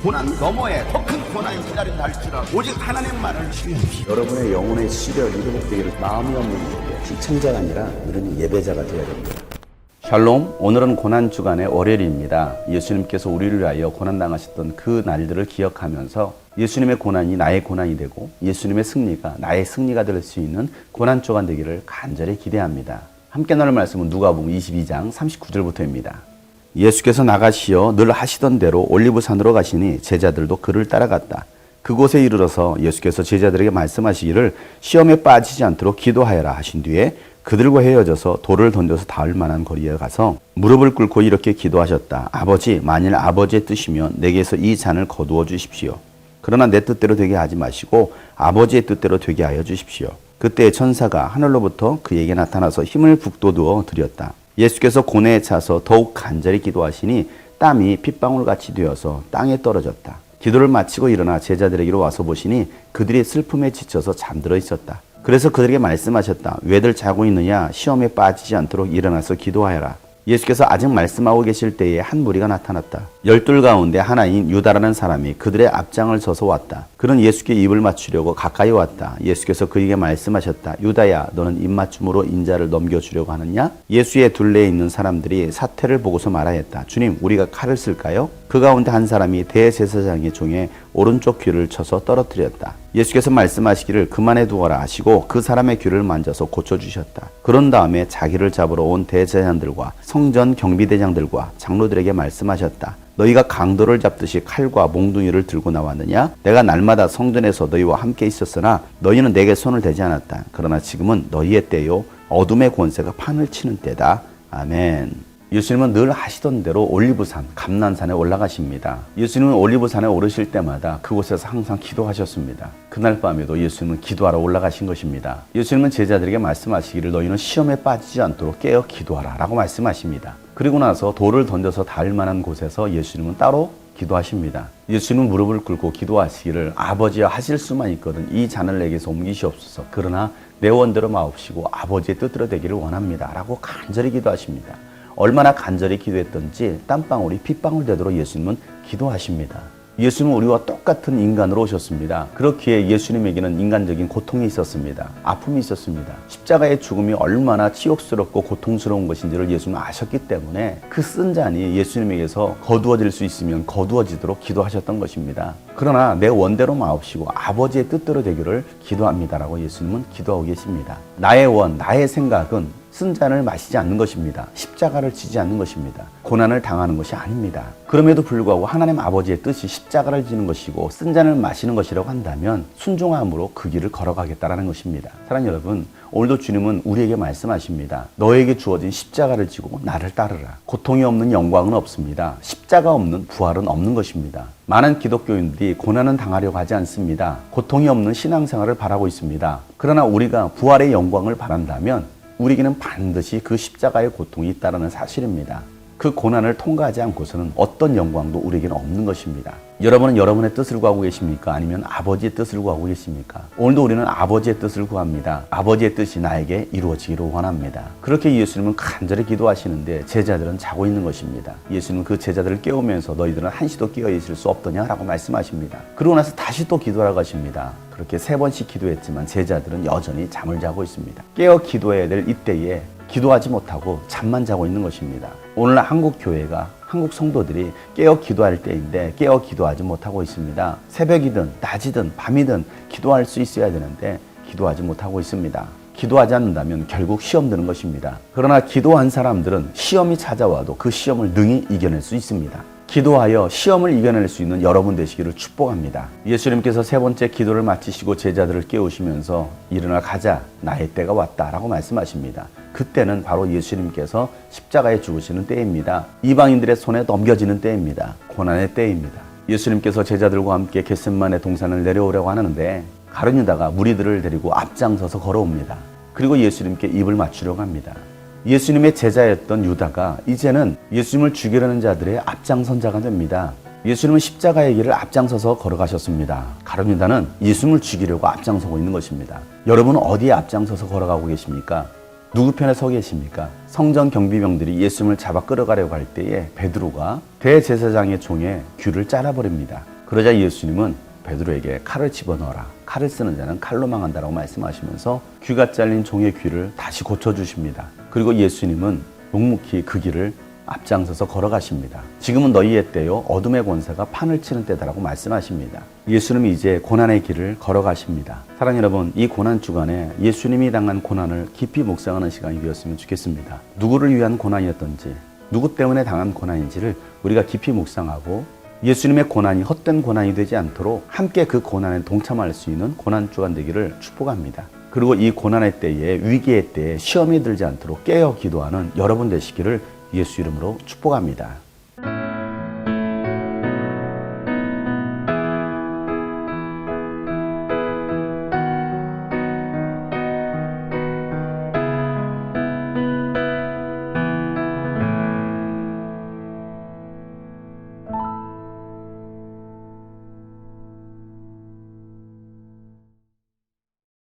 고난 너머에 더 큰 고난이 기다린다 할지라도 오직 하나님만을 신뢰하십시오. 여러분의 영혼의 시력이 회복되기를 마음이 없는 분에게 시청자가 아니라 우리는 예배자가 되어야 됩니다. 샬롬, 오늘은 고난주간의 월요일입니다. 예수님께서 우리를 위하여 고난당하셨던 그 날들을 기억하면서 예수님의 고난이 나의 고난이 되고 예수님의 승리가 나의 승리가 될 수 있는 고난주간 되기를 간절히 기대합니다. 함께 나눌 말씀은 누가복음 22장 39절부터입니다. 예수께서 나가시어 늘 하시던 대로 올리브산으로 가시니 제자들도 그를 따라갔다. 그곳에 이르러서 예수께서 제자들에게 말씀하시기를 시험에 빠지지 않도록 기도하여라 하신 뒤에 그들과 헤어져서 돌을 던져서 닿을 만한 거리에 가서 무릎을 꿇고 이렇게 기도하셨다. 아버지, 만일 아버지의 뜻이면 내게서 이 잔을 거두어 주십시오. 그러나 내 뜻대로 되게 하지 마시고 아버지의 뜻대로 되게 하여 주십시오. 그때 천사가 하늘로부터 그에게 나타나서 힘을 북돋우어 드렸다. 예수께서 고뇌에 차서 더욱 간절히 기도하시니 땀이 핏방울같이 되어서 땅에 떨어졌다. 기도를 마치고 일어나 제자들에게로 와서 보시니 그들이 슬픔에 지쳐서 잠들어 있었다. 그래서 그들에게 말씀하셨다. 왜들 자고 있느냐? 시험에 빠지지 않도록 일어나서 기도하여라. 예수께서 아직 말씀하고 계실 때에 한 무리가 나타났다. 12 가운데 하나인 유다라는 사람이 그들의 앞장을 서서 왔다. 그는 예수께 입을 맞추려고 가까이 왔다. 예수께서 그에게 말씀하셨다. 유다야, 너는 입맞춤으로 인자를 넘겨주려고 하느냐? 예수의 둘레에 있는 사람들이 사태를 보고서 말하였다. 주님, 우리가 칼을 쓸까요? 그 가운데 한 사람이 대제사장의 종의 오른쪽 귀를 쳐서 떨어뜨렸다. 예수께서 말씀하시기를 그만해 두어라 하시고 그 사람의 귀를 만져서 고쳐주셨다. 그런 다음에 자기를 잡으러 온 대제사장들과 성전 경비대장들과 장로들에게 말씀하셨다. 너희가 강도를 잡듯이 칼과 몽둥이를 들고 나왔느냐? 내가 날마다 성전에서 너희와 함께 있었으나 너희는 내게 손을 대지 않았다. 그러나 지금은 너희의 때요 어둠의 권세가 판을 치는 때다. 아멘. 예수님은 늘 하시던 대로 올리브산, 감난산에 올라가십니다. 예수님은 올리브산에 오르실 때마다 그곳에서 항상 기도하셨습니다. 그날 밤에도 예수님은 기도하러 올라가신 것입니다. 예수님은 제자들에게 말씀하시기를 너희는 시험에 빠지지 않도록 깨어 기도하라 라고 말씀하십니다. 그리고 나서 돌을 던져서 닿을 만한 곳에서 예수님은 따로 기도하십니다. 예수님은 무릎을 꿇고 기도하시기를 아버지여 하실 수만 있거든 이 잔을 내게서 옮기시옵소서. 그러나 내 원대로 마옵시고 아버지의 뜻대로 되기를 원합니다 라고 간절히 기도하십니다. 얼마나 간절히 기도했던지 땀방울이 핏방울 되도록 예수님은 기도하십니다. 예수님은 우리와 똑같은 인간으로 오셨습니다. 그렇기에 예수님에게는 인간적인 고통이 있었습니다. 아픔이 있었습니다. 십자가의 죽음이 얼마나 치욕스럽고 고통스러운 것인지를 예수님은 아셨기 때문에 그 쓴 잔이 예수님에게서 거두어질 수 있으면 거두어지도록 기도하셨던 것입니다. 그러나 내 원대로 마옵시고 아버지의 뜻대로 되기를 기도합니다라고 예수님은 기도하고 계십니다. 나의 원, 나의 생각은 쓴 잔을 마시지 않는 것입니다. 십자가를 지지 않는 것입니다. 고난을 당하는 것이 아닙니다. 그럼에도 불구하고 하나님 아버지의 뜻이 십자가를 지는 것이고 쓴 잔을 마시는 것이라고 한다면 순종함으로 그 길을 걸어가겠다라는 것입니다. 사랑하는 여러분, 오늘도 주님은 우리에게 말씀하십니다. 너에게 주어진 십자가를 지고 나를 따르라. 고통이 없는 영광은 없습니다. 십자가 없는 부활은 없는 것입니다. 많은 기독교인들이 고난은 당하려고 하지 않습니다. 고통이 없는 신앙생활을 바라고 있습니다. 그러나 우리가 부활의 영광을 바란다면 우리에게는 반드시 그 십자가의 고통이 있다는 사실입니다. 그 고난을 통과하지 않고서는 어떤 영광도 우리에게는 없는 것입니다. 여러분은 여러분의 뜻을 구하고 계십니까? 아니면 아버지의 뜻을 구하고 계십니까? 오늘도 우리는 아버지의 뜻을 구합니다. 아버지의 뜻이 나에게 이루어지기를 원합니다. 그렇게 예수님은 간절히 기도하시는데 제자들은 자고 있는 것입니다. 예수님은 그 제자들을 깨우면서 너희들은 한시도 깨어 있을 수 없더냐라고 말씀하십니다. 그러고 나서 다시 또 기도하라고 하십니다. 그렇게 3번씩 기도했지만 제자들은 여전히 잠을 자고 있습니다. 깨어 기도해야 될 이때에 기도하지 못하고 잠만 자고 있는 것입니다. 오늘날 한국 교회가 한국 성도들이 깨어 기도할 때인데 깨어 기도하지 못하고 있습니다. 새벽이든 낮이든 밤이든 기도할 수 있어야 되는데 기도하지 못하고 있습니다. 기도하지 않는다면 결국 시험 드는 것입니다. 그러나 기도한 사람들은 시험이 찾아와도 그 시험을 능히 이겨낼 수 있습니다. 기도하여 시험을 이겨낼 수 있는 여러분 되시기를 축복합니다. 예수님께서 3번째 기도를 마치시고 제자들을 깨우시면서 일어나 가자, 나의 때가 왔다라고 말씀하십니다. 그때는 바로 예수님께서 십자가에 죽으시는 때입니다. 이방인들의 손에 넘겨지는 때입니다. 고난의 때입니다. 예수님께서 제자들과 함께 겟세마네 동산을 내려오려고 하는데 가룟 유다가 무리들을 데리고 앞장서서 걸어옵니다. 그리고 예수님께 입을 맞추려고 합니다. 예수님의 제자였던 유다가 이제는 예수님을 죽이려는 자들의 앞장선자가 됩니다. 예수님은 십자가의 길을 앞장서서 걸어가셨습니다. 가룟 유다는 예수님을 죽이려고 앞장서고 있는 것입니다. 여러분은 어디에 앞장서서 걸어가고 계십니까? 누구 편에 서 계십니까? 성전 경비병들이 예수님을 잡아 끌어가려고 할 때에 베드로가 대제사장의 종의 귀를 잘라버립니다. 그러자 예수님은 베드로에게 칼을 집어넣어라. 칼을 쓰는 자는 칼로 망한다라고 말씀하시면서 귀가 잘린 종의 귀를 다시 고쳐주십니다. 그리고 예수님은 묵묵히 그 길을 앞장서서 걸어가십니다. 지금은 너희의 때요 어둠의 권세가 판을 치는 때다라고 말씀하십니다. 예수님이 이제 고난의 길을 걸어가십니다. 사랑하는 여러분, 이 고난 주간에 예수님이 당한 고난을 깊이 묵상하는 시간이 되었으면 좋겠습니다. 누구를 위한 고난이었던지, 누구 때문에 당한 고난인지를 우리가 깊이 묵상하고 예수님의 고난이 헛된 고난이 되지 않도록 함께 그 고난에 동참할 수 있는 고난 주간 되기를 축복합니다. 그리고 이 고난의 때에, 위기의 때에 시험이 들지 않도록 깨어 기도하는 여러분 되시기를 예수 이름으로 축복합니다.